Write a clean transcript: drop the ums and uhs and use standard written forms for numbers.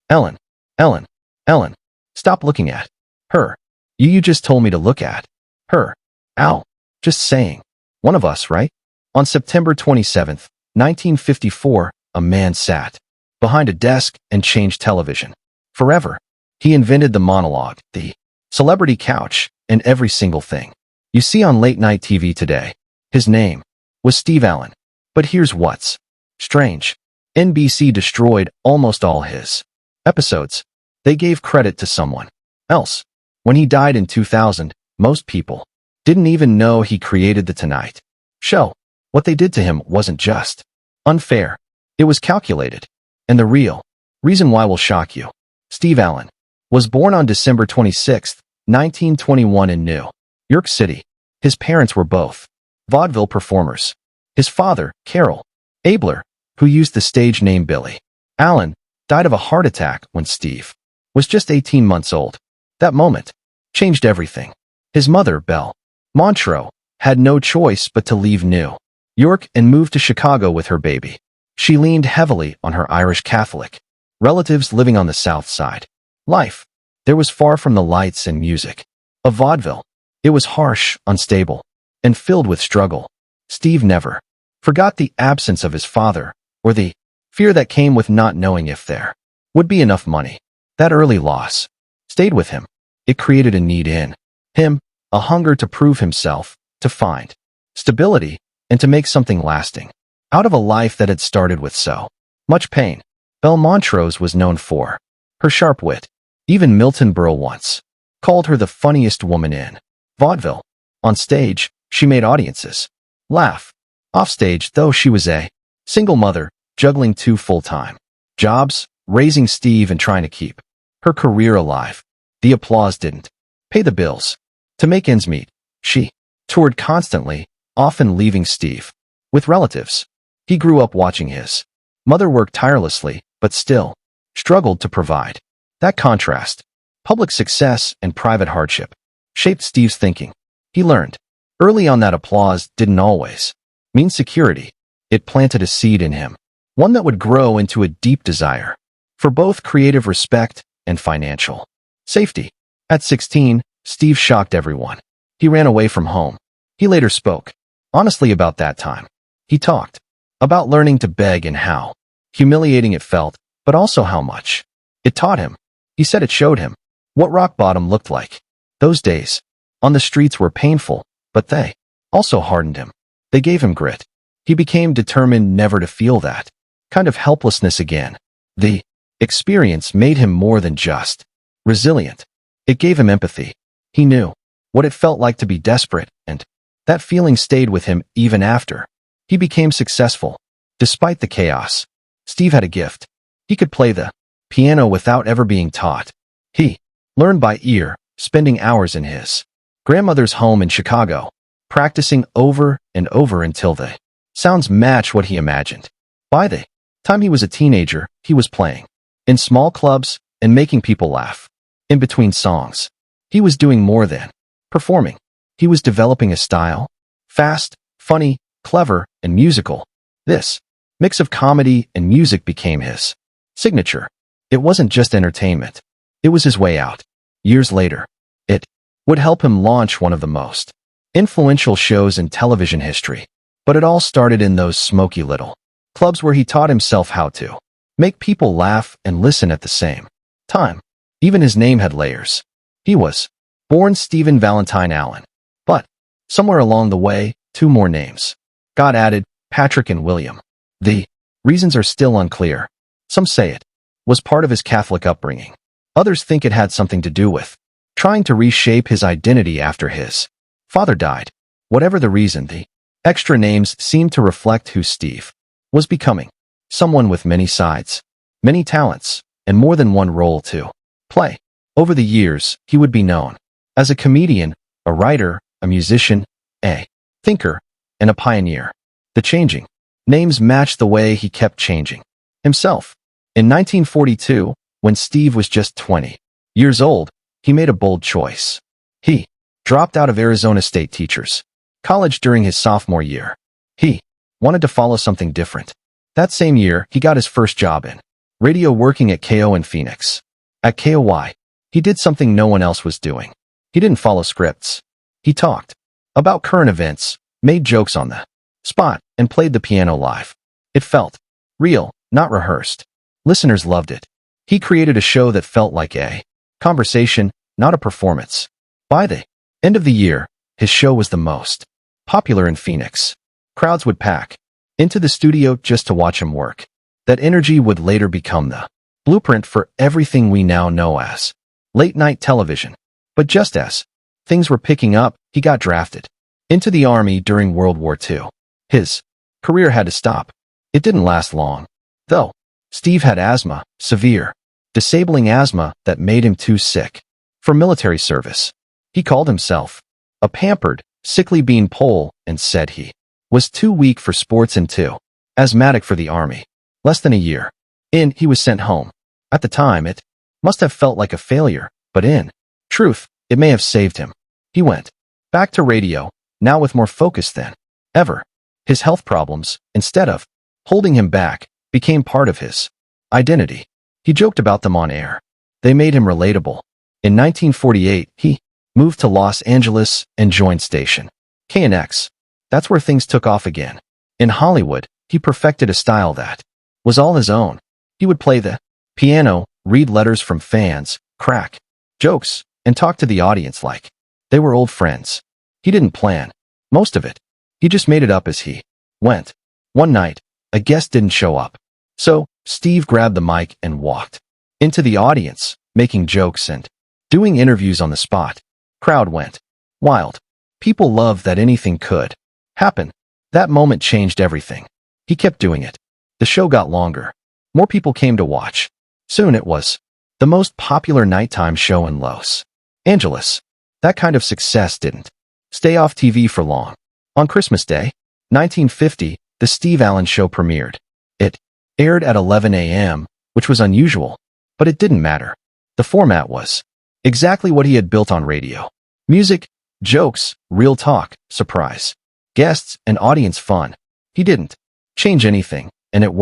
Ellen, Ellen, Ellen, stop looking at her. You just told me to look at her. Ow. Just saying. One of us, right? On September 27th, 1954, a man sat behind a desk and changed television forever. He invented the monologue, the celebrity couch, and every single thing you see on late-night TV today. His name was Steve Allen. But here's what's strange. NBC destroyed almost all his episodes. They gave credit to someone else. When he died in 2000, most people didn't even know he created the Tonight Show. What they did to him wasn't just unfair. It was calculated. And the real reason why will shock you. Steve Allen was born on December 26, 1921 in New York City. His parents were both vaudeville performers. His father, Carroll Abler, who used the stage name Billy Allen, died of a heart attack when Steve was just 18 months old. That moment changed everything. His mother, Belle Montreux, had no choice but to leave New York and move to Chicago with her baby. She leaned heavily on her Irish Catholic relatives living on the South Side. Life there was far from the lights and music of vaudeville. It was harsh, unstable, and filled with struggle. Steve never forgot the absence of his father or the fear that came with not knowing if there would be enough money. That early loss stayed with him. It created a need in him, a hunger to prove himself, to find stability, and to make something lasting out of a life that had started with so much pain. Belle Montreux was known for her sharp wit. Even Milton Berle once called her the funniest woman in vaudeville. On stage, she made audiences laugh. Offstage, though, she was a single mother, juggling two full-time jobs, raising Steve and trying to keep her career alive. The applause didn't pay the bills. To make ends meet, she toured constantly, often leaving Steve with relatives. He grew up watching his mother work tirelessly, but still struggled to provide. That contrast, public success and private hardship, shaped Steve's thinking. He learned early on that applause didn't always mean security. It planted a seed in him, one that would grow into a deep desire for both creative respect and financial safety. At 16, Steve shocked everyone. He ran away from home. He later spoke honestly about that time. He talked about learning to beg and how humiliating it felt, but also how much it taught him. He said it showed him what rock bottom looked like. Those days on the streets were painful, but they also hardened him. They gave him grit. He became determined never to feel that kind of helplessness again. The experience made him more than just resilient. It gave him empathy. He knew what it felt like to be desperate, and that feeling stayed with him even after he became successful. Despite the chaos, Steve had a gift. He could play the piano without ever being taught. He learned by ear, spending hours in his grandmother's home in Chicago, practicing over and over until the sounds matched what he imagined. By the time he was a teenager, he was playing in small clubs and making people laugh. In between songs, he was doing more than performing. He was developing a style, fast, funny, clever, and musical. This mix of comedy and music became his signature. It wasn't just entertainment. It was his way out. Years later, it would help him launch one of the most influential shows in television history. But it all started in those smoky little clubs where he taught himself how to make people laugh and listen at the same time. Even his name had layers. He was born Stephen Valentine Allen. But somewhere along the way, two more names got added, Patrick and William. The reasons are still unclear. Some say it was part of his Catholic upbringing. Others think it had something to do with trying to reshape his identity after his father died. Whatever the reason, the extra names seemed to reflect who Steve was becoming. Someone with many sides, many talents, and more than one role to play. Over the years, he would be known as a comedian, a writer, a musician, a thinker, and a pioneer. The changing names matched the way he kept changing himself. In 1942, when Steve was just 20 years old, he made a bold choice. He dropped out of Arizona State Teachers College during his sophomore year. He wanted to follow something different. That same year, he got his first job in Radio working at KO in Phoenix. At KOY, he did something no one else was doing. He didn't follow scripts. He talked about current events, made jokes on the spot, and played the piano live. It felt real, not rehearsed. Listeners loved it. He created a show that felt like a conversation, not a performance. By the end of the year, his show was the most popular in Phoenix. Crowds would pack into the studio just to watch him work. That energy would later become the blueprint for everything we now know as late-night television. But just as things were picking up, he got drafted into the Army during World War II. His career had to stop. It didn't last long, though. Steve had asthma, severe, disabling asthma that made him too sick for military service. He called himself a pampered, sickly bean pole and said he was too weak for sports and too asthmatic for the Army. Less than a year in, he was sent home. At the time, it must have felt like a failure, but in truth, it may have saved him. He went back to radio, now with more focus than ever. His health problems, instead of holding him back, became part of his identity. He joked about them on air. They made him relatable. In 1948, he moved to Los Angeles and joined station KNX. That's where things took off again. In Hollywood, he perfected a style that was all his own. He would play the piano, read letters from fans, crack jokes, and talk to the audience like they were old friends. He didn't plan most of it. He just made it up as he went. One night, a guest didn't show up. So, Steve grabbed the mic and walked into the audience, making jokes and doing interviews on the spot. Crowd went wild. People loved that anything could happen. That moment changed everything. He kept doing it. The show got longer. More people came to watch. Soon it was the most popular nighttime show in Los Angeles. That kind of success didn't stay off TV for long. On Christmas Day, 1950, The Steve Allen Show premiered. It aired at 11 a.m., which was unusual, but it didn't matter. The format was exactly what he had built on radio. Music, jokes, real talk, surprise, guests, and audience fun. He didn't change anything, and it worked.